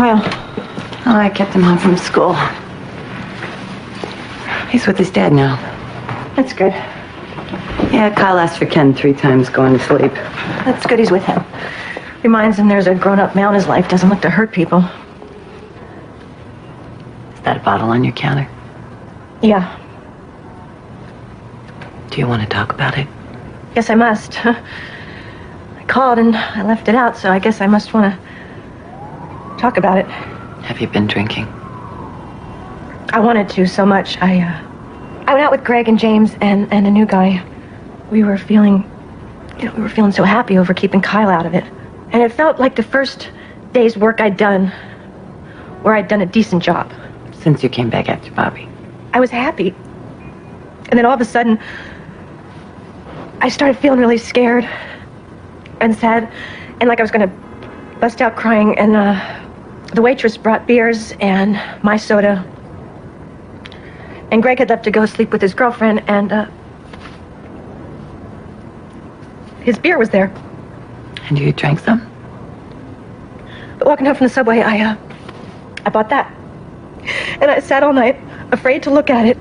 Kyle? Oh, I kept him home from school. He's with his dad now. That's good. Yeah, Kyle asked for Ken 3 times going to sleep. That's good he's with him. Reminds him there's a grown-up male in his life. Doesn't look to hurt people. Is that a bottle on your counter? Yeah. Do you want to talk about it? Guess I must. I called and I left it out, so I guess I must want to talk about it. Have you been drinking? I wanted to so much. I went out with Greg and James and a new guy. We were feeling so happy over keeping Kyle out of it. And it felt like the first day's work I'd done, where I'd done a decent job. Since you came back after Bobby. I was happy. And then all of a sudden, I started feeling really scared and sad, and like I was going to bust out crying, and the waitress brought beers and my soda. And Greg had left to go sleep with his girlfriend, and his beer was there. And you drank some? But walking home from the subway, I bought that. And I sat all night, afraid to look at it,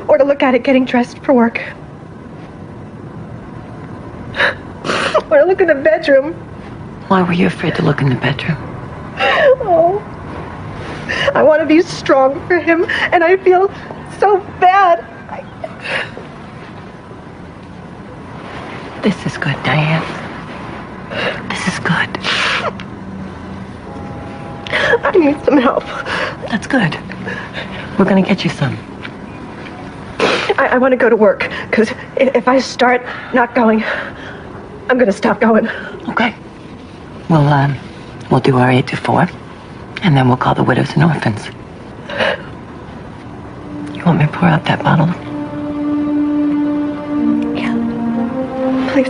or to look at it getting dressed for work. Or to look in the bedroom. Why were you afraid to look in the bedroom? Oh, I want to be strong for him, and I feel so bad. This is good, Diane. This is good. I need some help. That's good. We're gonna get you some. I want to go to work, because if I start not going, I'm going to stop going. Okay. We'll do our 8 to 4, and then we'll call the widows and orphans. You want me to pour out that bottle? Yeah. Please.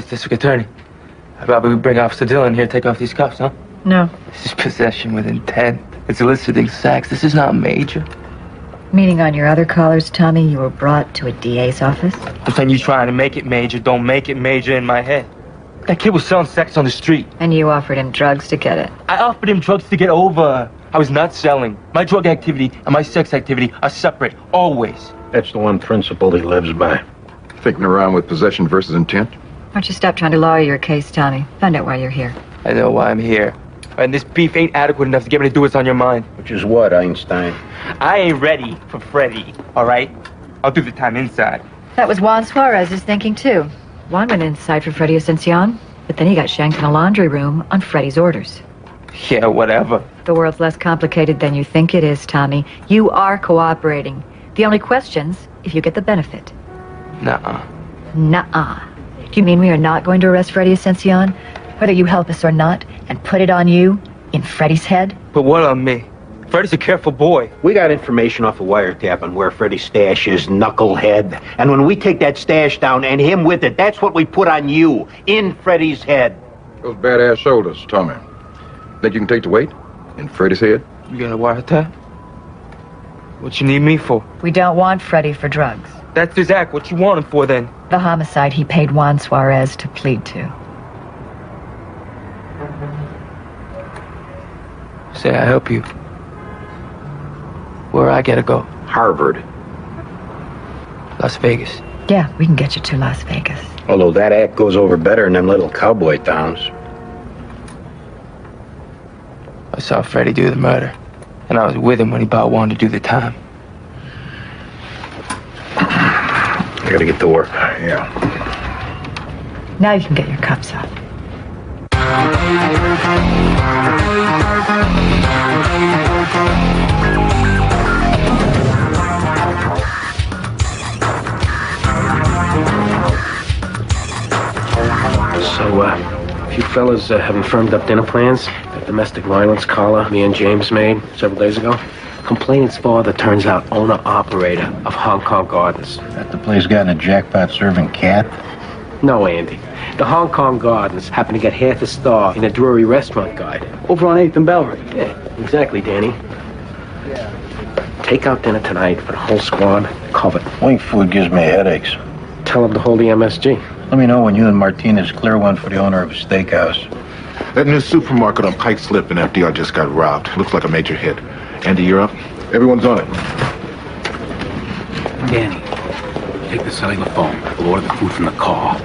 District Attorney. How about we bring Officer Dillon here, take off these cuffs, huh? No. This is possession with intent. It's eliciting sex. This is not major. Meaning on your other callers, Tommy, you were brought to a DA's office? I'm saying you trying to make it major. Don't make it major in my head. That kid was selling sex on the street. And you offered him drugs to get it? I offered him drugs to get over. I was not selling. My drug activity and my sex activity are separate, always. That's the one principle he lives by. Thinking around with possession versus intent? Why don't you stop trying to lawyer your case, Tommy? Find out why you're here. I know why I'm here. And this beef ain't adequate enough to get me to do what's on your mind. Which is what, Einstein? I ain't ready for Freddy, all right? I'll do the time inside. That was Juan Suarez's thinking, too. Juan went inside for Freddy Ascension, but then he got shanked in a laundry room on Freddy's orders. Yeah, whatever. The world's less complicated than you think it is, Tommy. You are cooperating. The only question's if you get the benefit. Nuh-uh. Nuh-uh. Do you mean we are not going to arrest Freddy Ascension, whether you help us or not, and put it on you, in Freddy's head? But what on me? Freddy's a careful boy. We got information off a wiretap on where Freddy's stash is, knucklehead. And when we take that stash down and him with it, that's what we put on you, in Freddy's head. Those badass shoulders, Tommy. Think you can take the weight in Freddy's head? You got a wiretap? What you need me for? We don't want Freddy for drugs. That's his act. What you want him for, then? The homicide he paid Juan Suarez to plead to. Say I help you. Where I gotta go? Harvard. Las Vegas. Yeah, we can get you to Las Vegas. Although that act goes over better in them little cowboy towns. I saw Freddy do the murder, and I was with him when he about wanted to do the time. I gotta get to work. Yeah. Now you can get your cuffs off. So, you fellas haven't firmed up dinner plans? That domestic violence caller me and James made several days ago? Complainant's father turns out owner-operator of Hong Kong Gardens. That the place gotten a jackpot serving cat? No, Andy. The Hong Kong Gardens happen to get half a star in a Drury restaurant guide. Over on 8th and Bellevue. Yeah, exactly, Danny. Take out dinner tonight for the whole squad. Covered. Wing food gives me headaches. Tell them to hold the MSG. Let me know when you and Martinez clear one for the owner of a steakhouse. That new supermarket on Pike Slip in FDR just got robbed. Looks like a major hit. Andy, you're up? Everyone's on it. Danny, take the cellular phone. We'll order the food from the car.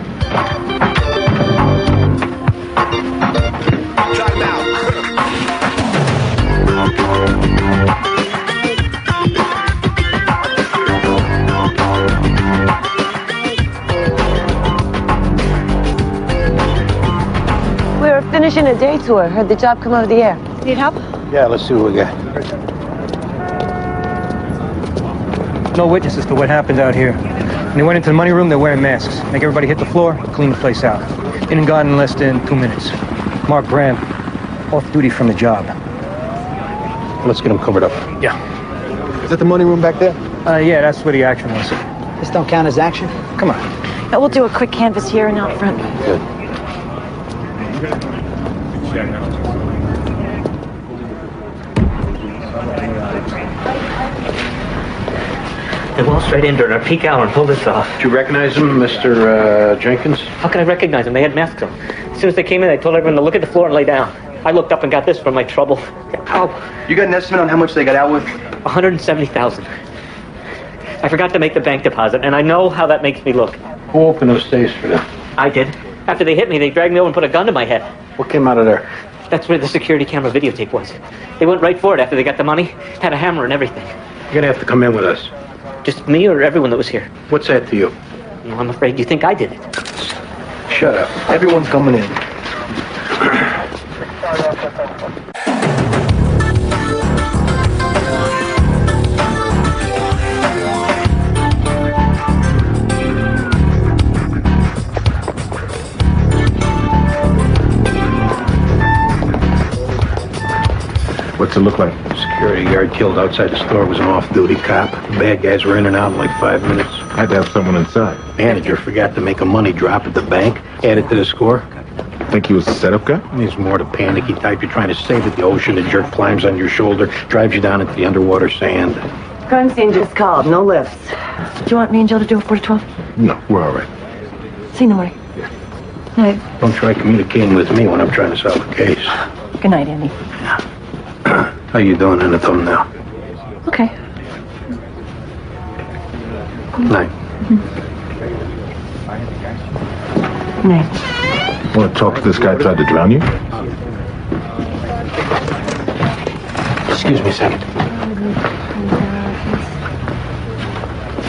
We're finishing a day tour. Heard the job come over the air. Need help? Yeah, let's see what we got. No witnesses to what happened out here. When they went into the money room, they're wearing masks. Make everybody hit the floor, clean the place out. In and gone in less than 2 minutes. Mark Graham, off duty from the job. Let's get him covered up. Yeah. Is that the money room back there? Yeah, that's where the action was. This don't count as action? Come on. We'll do a quick canvas here and out front. Good. They walked straight in during our peak hour and pulled this off. Did you recognize him, Mr. Jenkins? How could I recognize them? They had masks on. As soon as they came in, I told everyone to look at the floor and lay down. I looked up and got this from my trouble. How? You got an estimate on how much they got out with? $170,000. I forgot to make the bank deposit, and I know how that makes me look. Who opened those safes for them? I did. After they hit me, they dragged me over and put a gun to my head. What came out of there? That's where the security camera videotape was. They went right for it after they got the money. Had a hammer and everything. You're gonna have to come in with us. Just me or everyone that was here? What's that to you? Well, I'm afraid you think I did it. Shut up. Everyone's coming in. What's it look like? Security guard killed outside the store was an off-duty cop. The bad guys were in and out in like 5 minutes. Had to have someone inside. Manager forgot to make a money drop at the bank. Added to the score. Think he was a setup guy? He's more the panicky type. You're trying to save at the ocean. The jerk climbs on your shoulder, drives you down into the underwater sand. Crime scene just called. No lifts. Do you want me and Jill to do a 4 to 12? No, we're all right. See you in the morning. Night. Don't try communicating with me when I'm trying to solve a case. Good night, Andy. How you doing in the thumbnail? Okay. Night. Night. Want to talk to this guy who tried to drown you? Excuse me a second.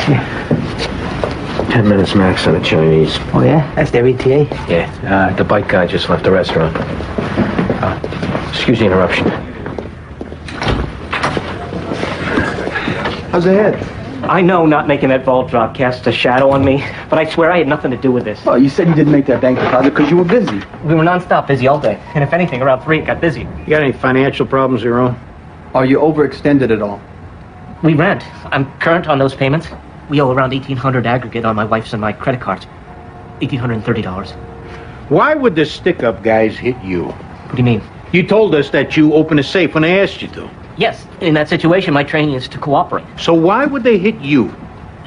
Yeah. 10 minutes max on the Chinese. Oh, yeah? That's their ETA? Yeah. The bike guy just left the restaurant. Excuse the interruption. How's the head? I know not making that ball drop casts a shadow on me, but I swear I had nothing to do with this. Well, you said you didn't make that bank deposit because you were busy. We were nonstop busy all day. And if anything, around 3 it got busy. You got any financial problems of your own? Are you overextended at all? We rent. I'm current on those payments. We owe around $1,800 aggregate on my wife's and my credit cards. $1,830. Why would the stick-up guys hit you? What do you mean? You told us that you opened a safe when they asked you to. Yes, in that situation, my training is to cooperate. So why would they hit you?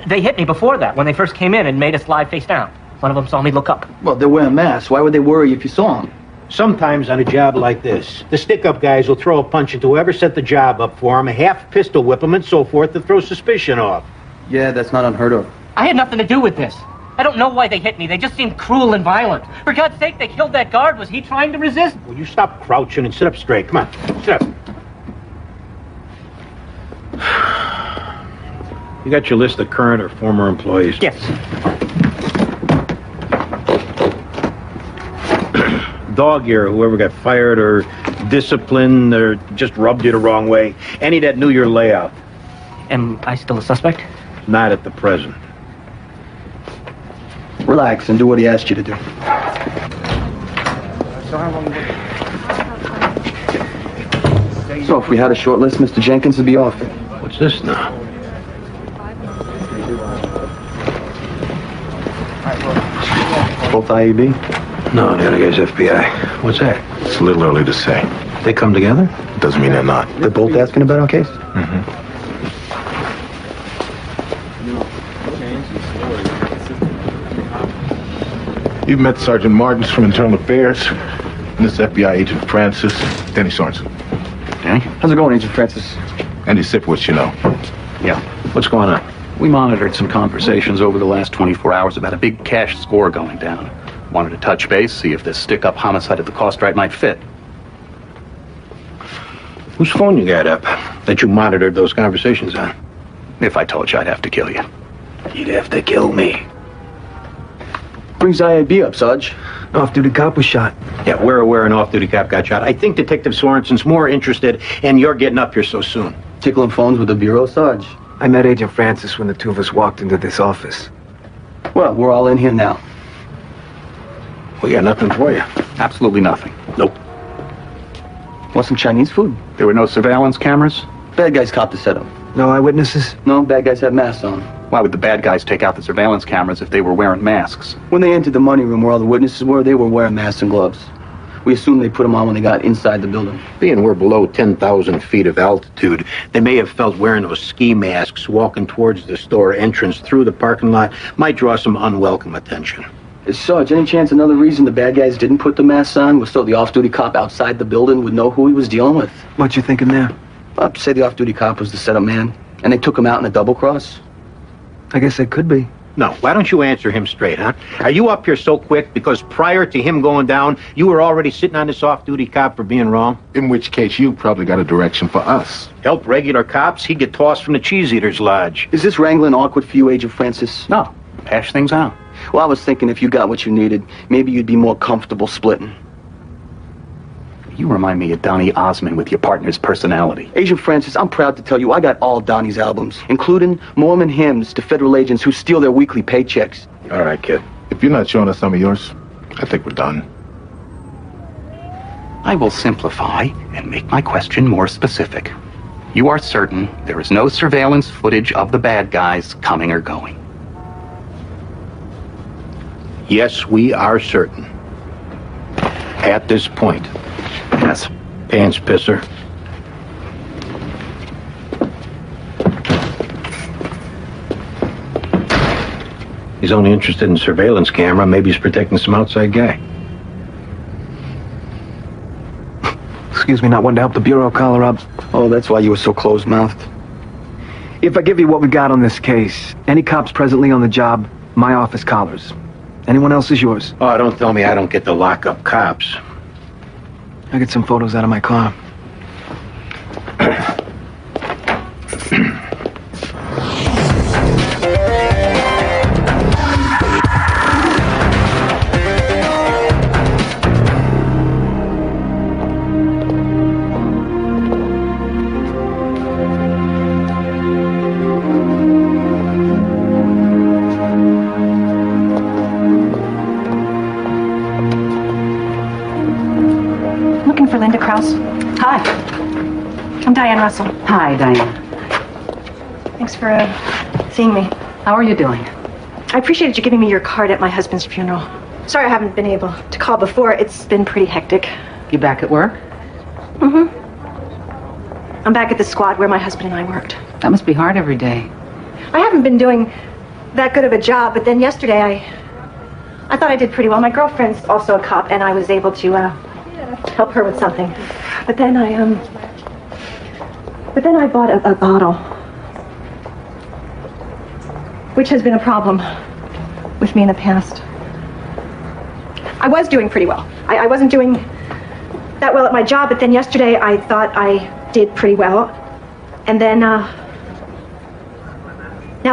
They hit me before that, when they first came in and made us lie face down. One of them saw me look up. Well, they're wearing masks. Why would they worry if you saw them? Sometimes on a job like this, the stick-up guys will throw a punch into whoever set the job up for them, a half pistol whip them, and so forth to throw suspicion off. Yeah, that's not unheard of. I had nothing to do with this. I don't know why they hit me. They just seemed cruel and violent. For God's sake, they killed that guard. Was he trying to resist? Will you stop crouching and sit up straight? Come on, sit up. You got your list of current or former employees? Yes. Dog ear, whoever got fired or disciplined or just rubbed you the wrong way. Any that knew your layout. Am I still a suspect? Not at the present. Relax and do what he asked you to do. So if we had a short list, Mr. Jenkins would be off. What's this now? Both IEB? No, the other guy's FBI. What's that? It's a little early to say. They come together? Doesn't mean they're not. They're both asking about our case? Mm-hmm. You've met Sergeant Martins from Internal Affairs, and this FBI agent Francis, Danny Sorensen. Danny? How's it going, Agent Francis? Andy Sipowicz, you know. Yeah. What's going on? We monitored some conversations over the last 24 hours about a big cash score going down. Wanted to touch base, see if this stick-up homicide at the cost right might fit. Whose phone you got up that you monitored those conversations on? If I told you, I'd have to kill you. You'd have to kill me. Brings IAB up, Sarge. Off-duty cop was shot. Yeah, we're aware an off-duty cop got shot. I think Detective Sorensen's more interested in your getting up here so soon. Tickling phones with the Bureau, Sarge. I met Agent Francis when the two of us walked into this office. Well, we're all in here now. We got nothing for you. Absolutely nothing. Nope. Want some Chinese food? There were no surveillance cameras? Bad guys caught the setup. No eyewitnesses? No, bad guys have masks on. Why would the bad guys take out the surveillance cameras if they were wearing masks? When they entered the money room where all the witnesses were, they were wearing masks and gloves. We assumed they put them on when they got inside the building. Being we're below 10,000 feet of altitude, they may have felt wearing those ski masks walking towards the store entrance through the parking lot might draw some unwelcome attention. Sarge, any chance another reason the bad guys didn't put the masks on was so the off-duty cop outside the building would know who he was dealing with? What you thinking there? I'd say the off-duty cop was the setup man, and they took him out in a double cross. I guess it could be. No, why don't you answer him straight, huh? Are you up here so quick because prior to him going down, you were already sitting on this off-duty cop for being wrong? In which case, you probably got a direction for us. Help regular cops, he'd get tossed from the Cheese Eaters Lodge. Is this wrangling awkward for you, Agent Francis? No. Hash things out. Well, I was thinking if you got what you needed, maybe you'd be more comfortable splitting. You remind me of Donny Osmond with your partner's personality. Agent Francis, I'm proud to tell you I got all Donnie's albums, including Mormon hymns to federal agents who steal their weekly paychecks. All right, kid. If you're not showing us some of yours, I think we're done. I will simplify and make my question more specific. You are certain there is no surveillance footage of the bad guys coming or going? Yes, we are certain. At this point. Yes. Pants pisser. He's only interested in surveillance camera. Maybe he's protecting some outside guy. Excuse me, not one to help the Bureau collar up. Oh, that's why you were so closed-mouthed. If I give you what we got on this case, any cops presently on the job, my office collars. Anyone else is yours. Oh, don't tell me I don't get to lock up cops. I get some photos out of my car. Hi. I'm Diane Russell. Hi, Diane. Thanks for seeing me. How are you doing? I appreciated you giving me your card at my husband's funeral. Sorry I haven't been able to call before. It's been pretty hectic. You back at work? Mm-hmm. I'm back at the squad where my husband and I worked. That must be hard every day. I haven't been doing that good of a job, but then yesterday I thought I did pretty well. My girlfriend's also a cop, and I was able to help her with something. But then I bought a bottle, which has been a problem with me in the past. I was doing pretty well. I wasn't doing that well at my job, but then yesterday I thought I did pretty well. And then, now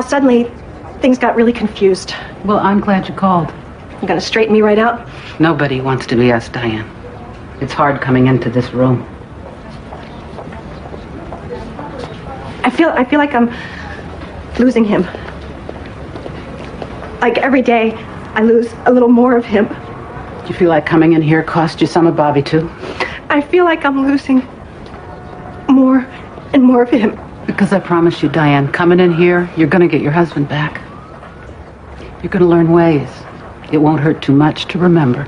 suddenly things got really confused. Well, I'm glad you called. You gonna straighten me right out? Nobody wants to be us, Diane. It's hard coming into this room. I feel like I'm losing him. Like every day I lose a little more of him. Do you feel like coming in here cost you some of Bobby, too? I feel like I'm losing more and more of him. Because I promise you, Diane, coming in here, you're going to get your husband back. You're going to learn ways. It won't hurt too much to remember.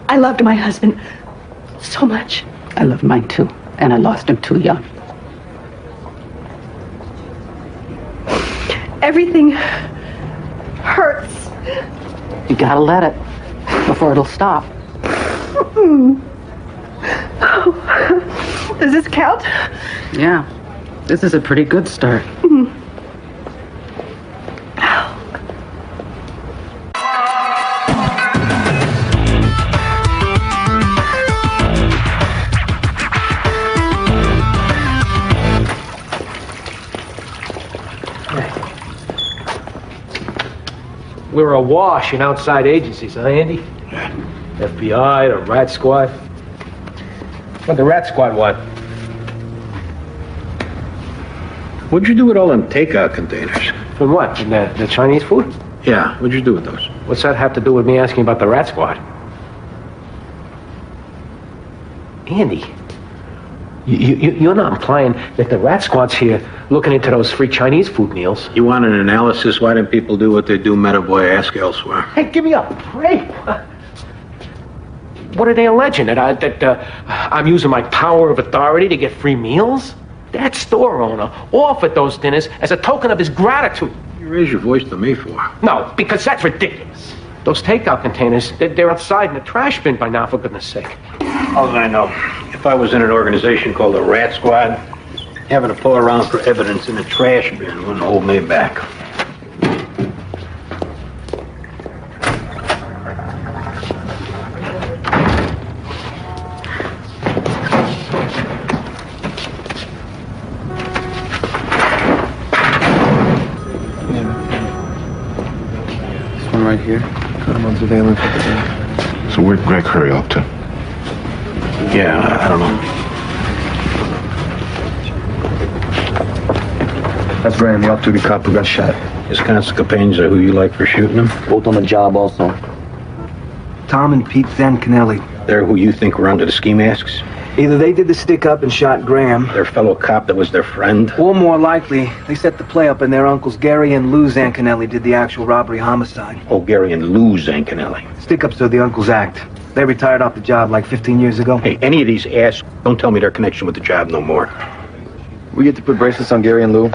I loved my husband so much. I loved mine too, and I lost him too young. Everything hurts. You gotta let it before it'll stop. Oh. Does this count? Yeah, this is a pretty good start. We're awash in outside agencies, huh, Andy? Yeah. FBI, the Rat Squad. What the Rat Squad want? What'd you do with all them takeout containers? From what? From the Chinese food? Yeah, what'd you do with those? What's that have to do with me asking about the Rat Squad? Andy, you're not implying that the Rat Squad's here looking into those free Chinese food meals? You want an analysis? Why didn't people do what they do? Metaboy, ask elsewhere. Hey, give me a break. What are they alleging? That I'm using my power of authority to get free meals? That store owner offered those dinners as a token of his gratitude. You raise your voice to me for? No, because that's ridiculous. Those takeout containers, they're outside in the trash bin by now, for goodness sake. All I know, if I was in an organization called the Rat Squad, having to pull around for evidence in a trash bin wouldn't hold me back. This one right here. Got him on surveillance at the bank. So where'd Greg hurry up to? Yeah, I don't know. That's Graham, the off-duty cop who got shot. His Conscapanes are who you like for shooting him? Both on the job also. Tom and Pete Zancanelli. They're who you think were under the ski masks? Either they did the stick-up and shot Graham, Their fellow cop that was their friend? or more likely, they set the play up and their uncles Gary and Lou Zancanelli did the actual robbery homicide. Oh, Gary and Lou Zancanelli. Stick-ups are the uncle's act. They retired off the job like 15 years ago. Hey, any of these ass, don't tell me their connection with the job no more. We get to put bracelets on Gary and Lou.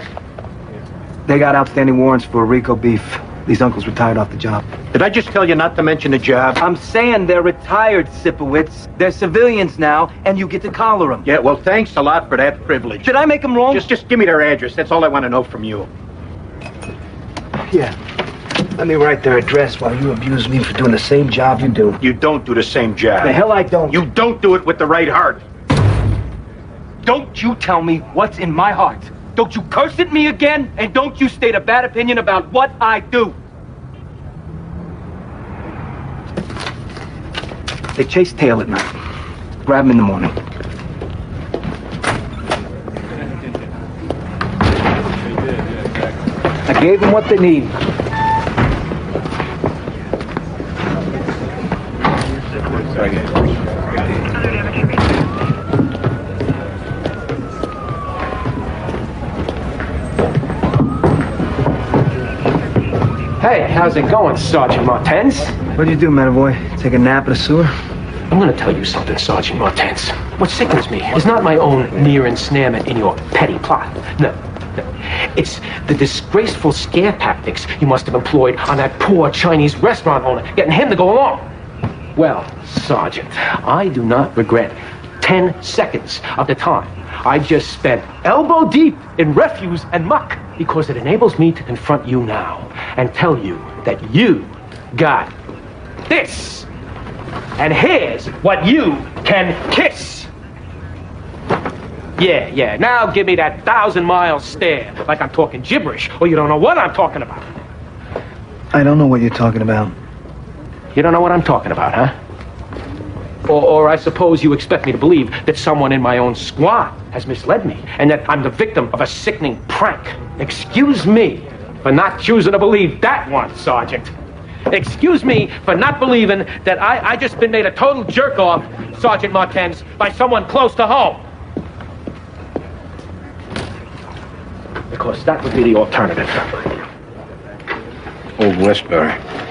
They got outstanding warrants for RICO beef. These uncles retired off the job. Did I just tell you not to mention the job? I'm saying they're retired, Sipowicz. They're civilians now, and you get to collar them. Yeah, well, thanks a lot for that privilege. Did I make them wrong? Just give me their address. That's all I want to know from you. Yeah. Let me write their address while you abuse me for doing the same job you do. You don't do the same job. The hell I don't. You don't do it with the right heart. Don't you tell me what's in my heart. Don't you curse at me again, and don't you state a bad opinion about what I do. They chase tail at night. Grab them in the morning. I gave them what they need. Hey, how's it going, Sergeant Martens? What'd you do, Metaboy? Take a nap at a sewer? I'm gonna tell you something, Sergeant Martens. What sickens me is not my own near ensnarement in your petty plot. No. It's the disgraceful scare tactics you must have employed on that poor Chinese restaurant owner, getting him to go along. Well, Sergeant, I do not regret 10 seconds of the time I just spent elbow deep in refuse and muck, because it enables me to confront you now and tell you that you got this. And here's what you can kiss. Yeah. Now give me that 1,000-mile stare like I'm talking gibberish, or you don't know what I'm talking about. I don't know what you're talking about. You don't know what I'm talking about, huh? Or I suppose you expect me to believe that someone in my own squad has misled me, and that I'm the victim of a sickening prank. Excuse me for not choosing to believe that one, Sergeant. Excuse me for not believing that I just been made a total jerk-off, Sergeant Martens, by someone close to home. Because that would be the alternative. Old Westbury.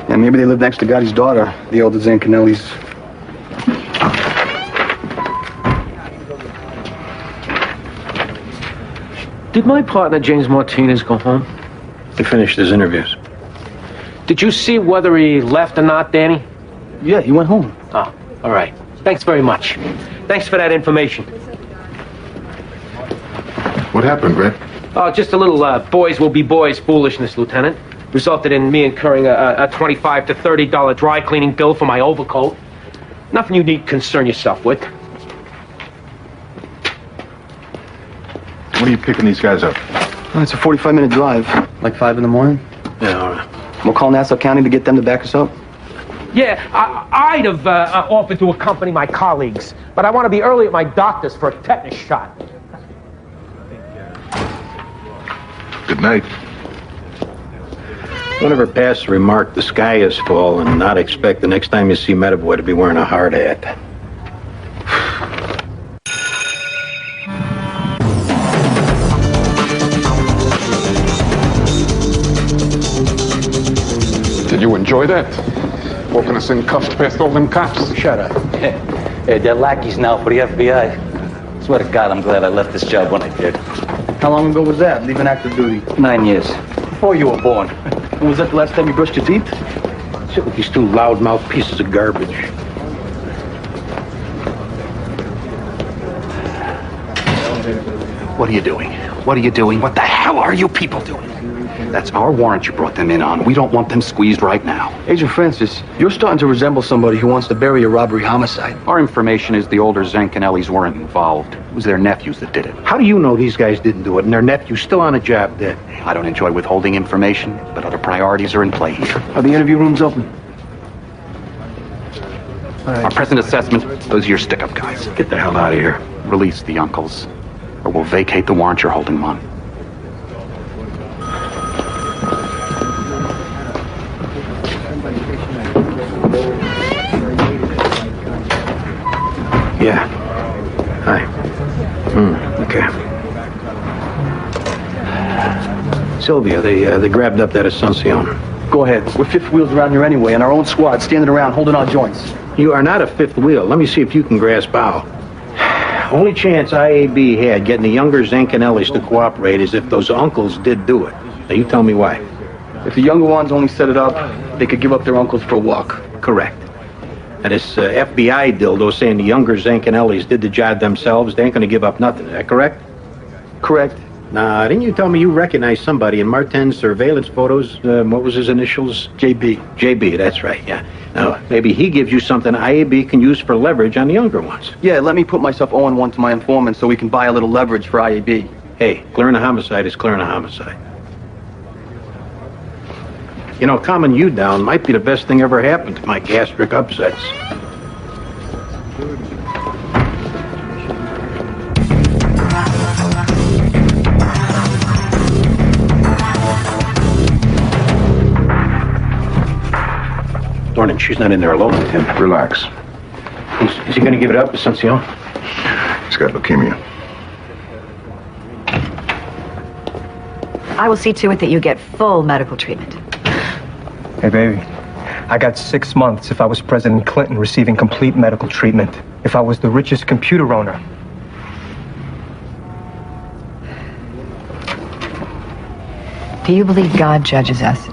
Yeah, maybe they live next to Gotti's daughter, the older Zancanellis. Did my partner, James Martinez, go home? He finished his interviews. Did you see whether he left or not, Danny? Yeah, he went home. Oh, all right. Thanks very much. Thanks for that information. What happened, Brett? Oh, just a little boys will be boys foolishness, Lieutenant. Resulted in me incurring a $25 to $30 dry cleaning bill for my overcoat. Nothing you need concern yourself with. When are you picking these guys up? Oh, it's a 45-minute drive. Like 5 in the morning? Yeah, all right. We'll call Nassau County to get them to back us up? Yeah, I'd have offered to accompany my colleagues, but I want to be early at my doctor's for a tetanus shot. Good night. Don't ever pass the remark, the sky is full, and not expect the next time you see Metaboy to be wearing a hard hat. Did you enjoy that? Walking us in cuffs past all them cops? Shut up. Hey, they're lackeys now for the FBI. Swear to God, I'm glad I left this job when I did. How long ago was that, leaving active duty? 9 years. Before you were born. When was that the last time you brushed your teeth? Sit with these two loudmouth pieces of garbage. What are you doing? What are you doing? What the hell are you people doing? That's our warrant you brought them in on. We don't want them squeezed right now. Agent Francis, you're starting to resemble somebody who wants to bury a robbery homicide. Our information is the older Zancanellis weren't involved. It was their nephews that did it. How do you know these guys didn't do it and their nephew's still on a job dead? I don't enjoy withholding information, but other priorities are in play here. Are the interview rooms open? Our present assessment, those are your stick-up guys. Get the hell out of here. Release the uncles, or we'll vacate the warrant you're holding them on. Yeah. Hi. Okay. Sylvia, they grabbed up that Asuncion. Go ahead. We're fifth wheels around here anyway, and our own squad standing around holding our joints. You are not a fifth wheel. Let me see if you can grasp how. Only chance IAB had getting the younger Zancanellis to cooperate is if those uncles did do it. Now you tell me why. If the younger ones only set it up, they could give up their uncles for a walk. Correct. And this FBI dildo saying the younger Zancanellis did the job themselves, they ain't gonna give up nothing. Is that correct? Correct. Nah, didn't you tell me you recognized somebody in Martin's surveillance photos? What was his initials? JB. JB, that's right, yeah. Now, maybe he gives you something IAB can use for leverage on the younger ones. Yeah, let me put myself 0-1 to my informant so we can buy a little leverage for IAB. Hey, clearing a homicide is clearing a homicide. You know, calming you down might be the best thing ever happened to my gastric upsets. Dornan, she's not in there alone with him. Relax. Is he going to give it up, Asuncion? He's got leukemia. I will see to it that you get full medical treatment. Hey, baby. I got 6 months if I was President Clinton receiving complete medical treatment. If I was the richest computer owner. Do you believe God judges us?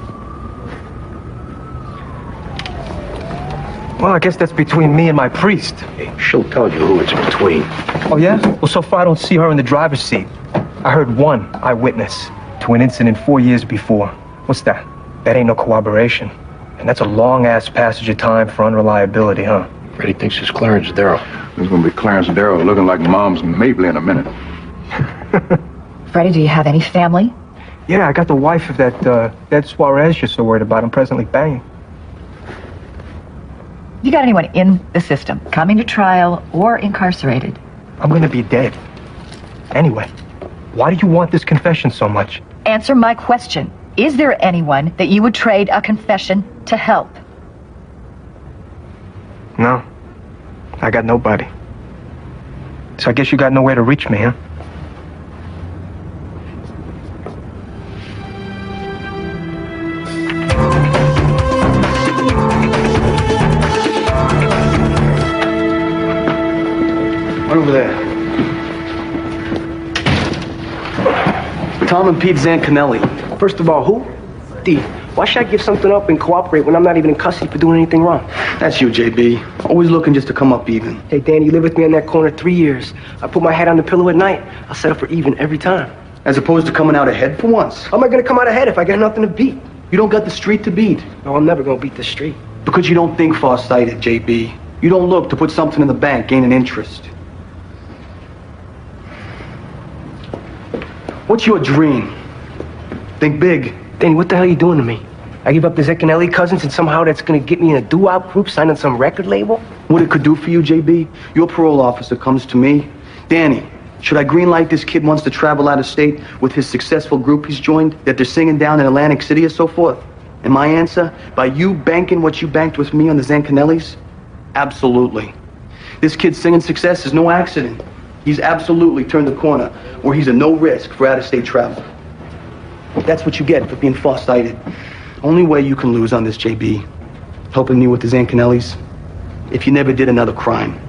Well, I guess that's between me and my priest. Hey, she'll tell you who it's between. Oh, yeah? Well, so far I don't see her in the driver's seat. I heard one eyewitness to an incident 4 years before. What's that? That ain't no corroboration. And that's a long-ass passage of time for unreliability, huh? Freddie thinks it's Clarence Darrow. There's gonna be Clarence Darrow looking like Mom's Mabel in a minute. Freddie, do you have any family? Yeah, I got the wife of that Suarez you're so worried about. I'm presently banging. You got anyone in the system, coming to trial or incarcerated? I'm gonna be dead. Anyway, why do you want this confession so much? Answer my question. Is there anyone that you would trade a confession to help? No. I got nobody. So I guess you got nowhere to reach me, huh? Right over there. Tom and Pete Zancanelli. First of all, who? D. Why should I give something up and cooperate when I'm not even in custody for doing anything wrong? That's you, JB. Always looking just to come up even. Hey, Danny, you lived with me on that corner 3 years. I put my head on the pillow at night. I'll settle for even every time. As opposed to coming out ahead for once. How am I going to come out ahead if I got nothing to beat? You don't got the street to beat. No, I'm never going to beat the street. Because you don't think far-sighted, JB. You don't look to put something in the bank, gain an interest. What's your dream? Think big. Danny, what the hell are you doing to me? I give up the Zancanelli cousins and somehow that's gonna get me in a doo-wop group signed on some record label? What it could do for you, JB? Your parole officer comes to me. Danny, should I greenlight this kid wants to travel out of state with his successful group he's joined that they're singing down in Atlantic City or so forth? And my answer, by you banking what you banked with me on the Zancanellis? Absolutely. This kid's singing success is no accident. He's absolutely turned the corner where he's a no risk for out-of-state travel. That's what you get for being far-sighted. Only way you can lose on this, JB, helping me with the Zancanellis, if you never did another crime.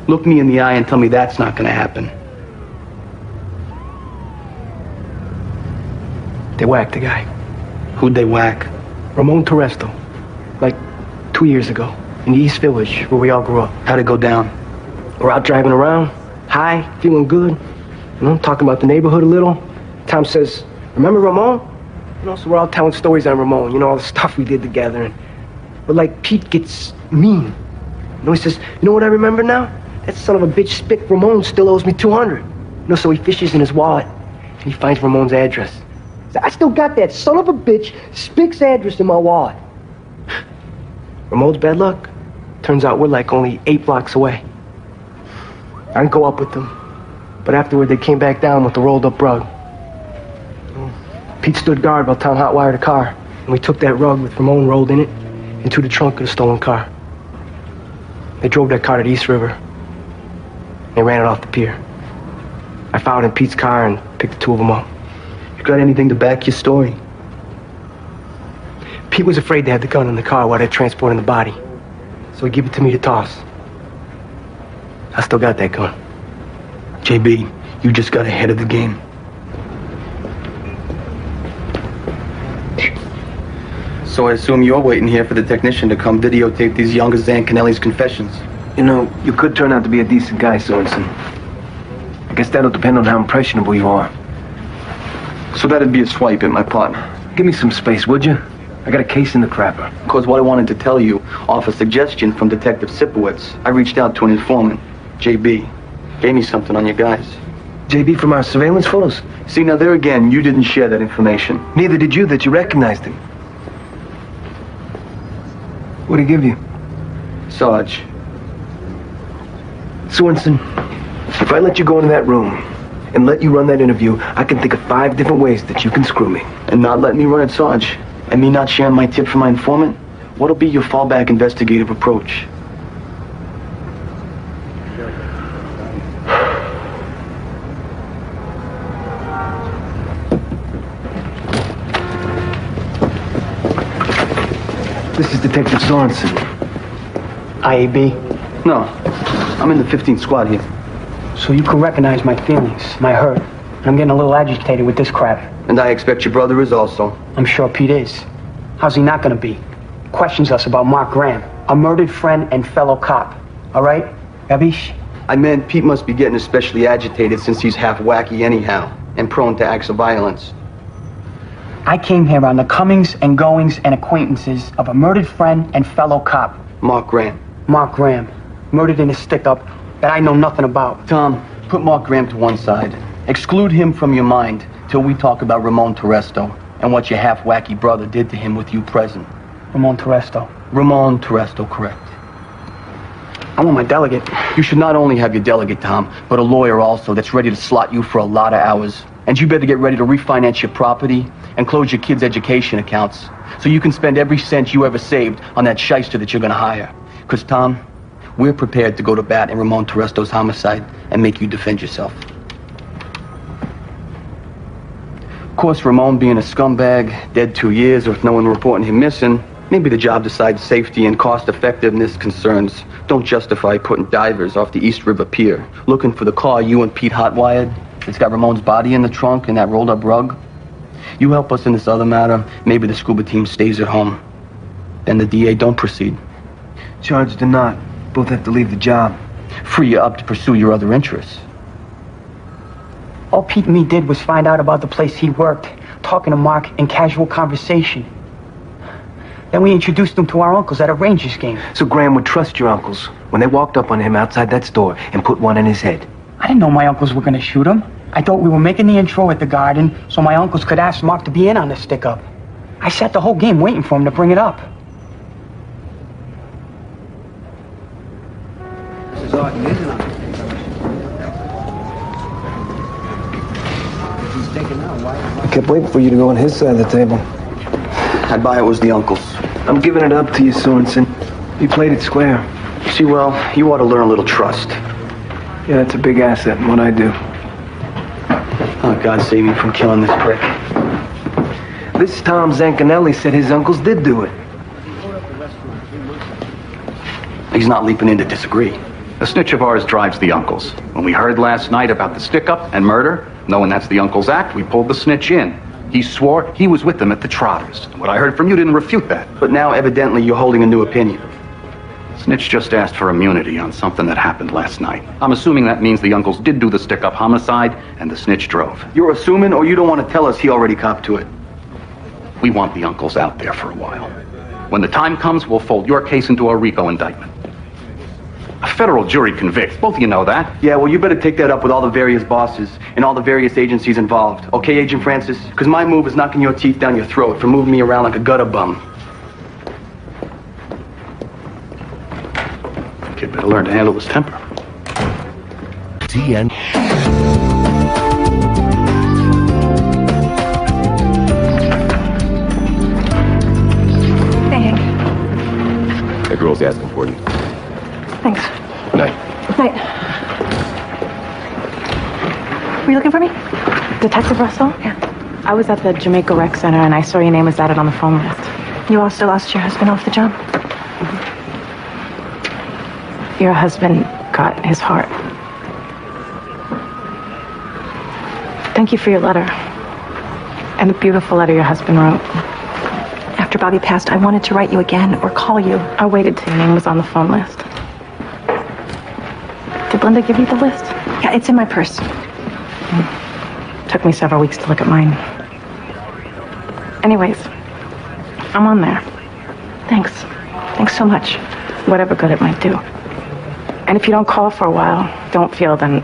Look me in the eye and tell me that's not gonna happen. They whacked the guy. Who'd they whack? Ramon Terresto. Like 2 years ago, in the East Village, where we all grew up. How'd it go down? We're out driving around, high, feeling good, talking about the neighborhood a little. Tom says, remember Ramon? So we're all telling stories on Ramon, all the stuff we did together. But like Pete gets mean. He says, you know what I remember now? That son of a bitch Spick Ramon still owes me 200. So he fishes in his wallet and he finds Ramon's address. So I still got that son of a bitch Spick's address in my wallet. Ramon's bad luck. Turns out we're like only 8 blocks away. I didn't go up with them, but afterward they came back down with the rolled up rug. Pete stood guard while Tom hotwired a car, and we took that rug with Ramon rolled in it into the trunk of the stolen car. They drove that car to the East River. They ran it off the pier. I followed in Pete's car and picked the 2 of them up. You got anything to back your story? Pete was afraid they had the gun in the car while they're transporting the body, so he gave it to me to toss. I still got that gun. JB, you just got ahead of the game. So I assume you're waiting here for the technician to come videotape these younger Zancanelli's confessions. You could turn out to be a decent guy, Sorensen. I guess that'll depend on how impressionable you are. So that'd be a swipe at my partner. Give me some space, would you? I got a case in the crapper. Because what I wanted to tell you, off a suggestion from Detective Sipowicz, I reached out to an informant, JB. Gave me something on you guys. JB from our surveillance photos? See, now there again, you didn't share that information. Neither did you that you recognized him. What'd he give you? Sarge. Sorensen, if I let you go into that room and let you run that interview, I can think of 5 different ways that you can screw me. And not let me run it, Sarge? And me not sharing my tip from my informant? What'll be your fallback investigative approach? This is Detective Sorensen. IAB? No, I'm in the 15th squad here. So you can recognize my feelings, my hurt. I'm getting a little agitated with this crap. And I expect your brother is also. I'm sure Pete is. How's he not gonna be? Questions us about Mark Graham, a murdered friend and fellow cop. All right, Abish? I meant Pete must be getting especially agitated since he's half wacky anyhow, and prone to acts of violence. I came here on the comings and goings and acquaintances of a murdered friend and fellow cop. Mark Graham. Mark Graham, murdered in a stick-up that I know nothing about. Tom, put Mark Graham to one side. Exclude him from your mind till we talk about Ramon Terresto and what your half-wacky brother did to him with you present. Ramon Terresto. Ramon Terresto, correct. I want my delegate. You should not only have your delegate, Tom, but a lawyer also that's ready to slot you for a lot of hours. And you better get ready to refinance your property and close your kids' education accounts so you can spend every cent you ever saved on that shyster that you're gonna hire. Because, Tom, we're prepared to go to bat in Ramon Terresto's homicide and make you defend yourself. Of course, Ramon being a scumbag, dead 2 years with no one reporting him missing, maybe the job decides safety and cost-effectiveness concerns don't justify putting divers off the East River Pier, looking for the car you and Pete hotwired. It's got Ramon's body in the trunk and that rolled-up rug. You help us in this other matter, maybe the scuba team stays at home. Then the DA don't proceed. Charged or not, both have to leave the job. Free you up to pursue your other interests. All Pete and me did was find out about the place he worked, talking to Mark in casual conversation. Then we introduced him to our uncles at a Rangers game. So Graham would trust your uncles when they walked up on him outside that store and put one in his head. I didn't know my uncles were going to shoot him. I thought we were making the intro at the Garden so my uncles could ask Mark to be in on the stick-up. I sat the whole game waiting for him to bring it up. This is odd, isn't it? I kept waiting for you to go on his side of the table. I'd buy it was the uncle's. I'm giving it up to you, Sorensen. You played it square. See, well, you ought to learn a little trust. Yeah, that's a big asset in what I do. Oh, God save me from killing this prick. This Tom Zancanelli said his uncles did do it. He's not leaping in to disagree. A snitch of ours drives the uncles. When we heard last night about the stick-up and murder, knowing that's the uncle's act, we pulled the snitch in. He swore he was with them at the Trotters. What I heard from you didn't refute that. But now, evidently, you're holding a new opinion. Snitch just asked for immunity on something that happened last night. I'm assuming that means the uncles did do the stick-up homicide, and the snitch drove. You're assuming, or you don't want to tell us he already copped to it? We want the uncles out there for a while. When the time comes, we'll fold your case into a RICO indictment. A federal jury convicts. Both of you know that. Yeah, well, you better take that up with all the various bosses and all the various agencies involved. Okay, Agent Francis? Because my move is knocking your teeth down your throat for moving me around like a gutter bum. Kid better learn to handle his temper. TN. Hey, Hank. That girl's asking for you. Thanks. Night. Night. Were you looking for me? Detective Russell? Yeah. I was at the Jamaica Rec Center and I saw your name was added on the phone list. You also lost your husband off the job? Your husband got his heart. Thank you for your letter. And the beautiful letter your husband wrote. After Bobby passed, I wanted to write you again or call you. I waited till your name was on the phone list. Did Linda give you the list? Yeah, it's in my purse. Took me several weeks to look at mine. Anyways, I'm on there. Thanks. Thanks so much. Whatever good it might do. And if you don't call for a while, don't feel then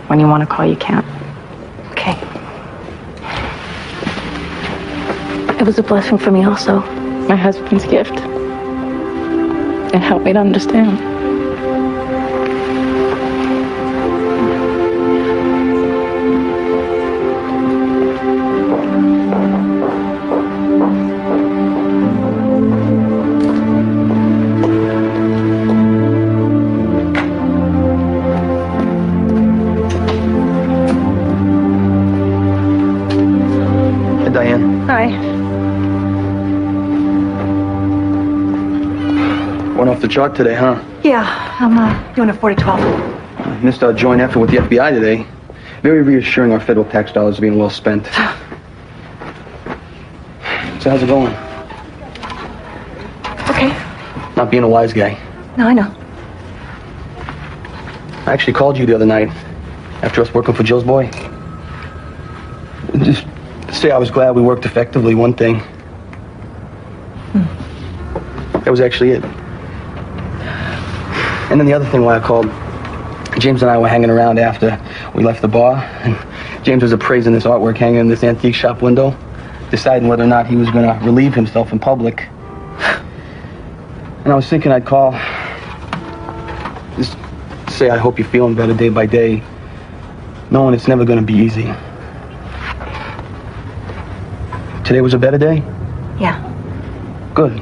when you want to call you can't. Okay. It was a blessing for me also. My husband's gift. It helped me to understand. Hi. Went off the chart today, huh? Yeah, I'm doing a 40-12. Missed our joint effort with the FBI today. Very reassuring our federal tax dollars are being well spent. So how's it going? Okay. Not being a wise guy. No, I know. I actually called you the other night after us working for Joe's boy. Just to say I was glad we worked effectively, one thing. That was actually it. And then the other thing why I called, James and I were hanging around after we left the bar, and James was appraising this artwork hanging in this antique shop window, deciding whether or not he was going to relieve himself in public. And I was thinking I'd call, just say I hope you're feeling better day by day, knowing it's never going to be easy. Today was a better day? Yeah. Good.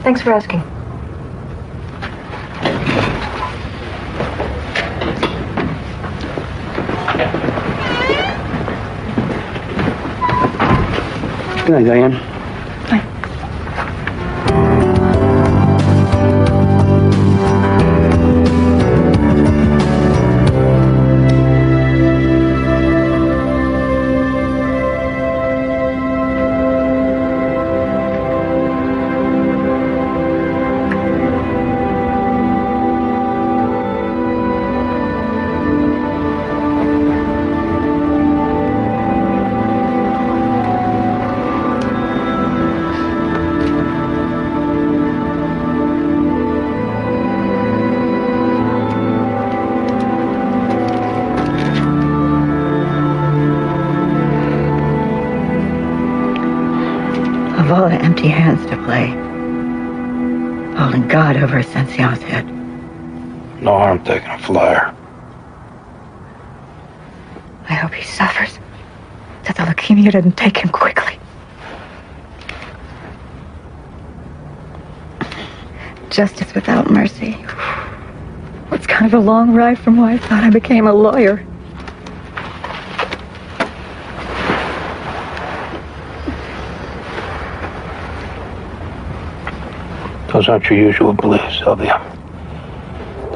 Thanks for asking. Good night, Diane. Of all the empty hands to play, holding God over Ascension's head. No harm taking a flyer. I hope he suffers, that the leukemia didn't take him quickly. Justice without mercy. It's kind of a long ride from where I thought I became a lawyer. Those aren't your usual beliefs, Sylvia.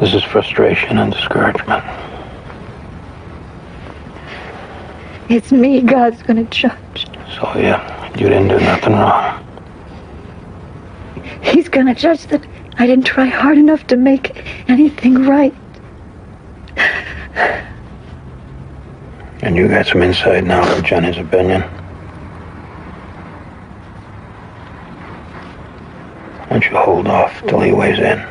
This is frustration and discouragement. It's me God's gonna judge. Sylvia, you didn't do nothing wrong. He's gonna judge that I didn't try hard enough to make anything right. And you got some insight now from Jenny's opinion? Why don't you hold off till he weighs in?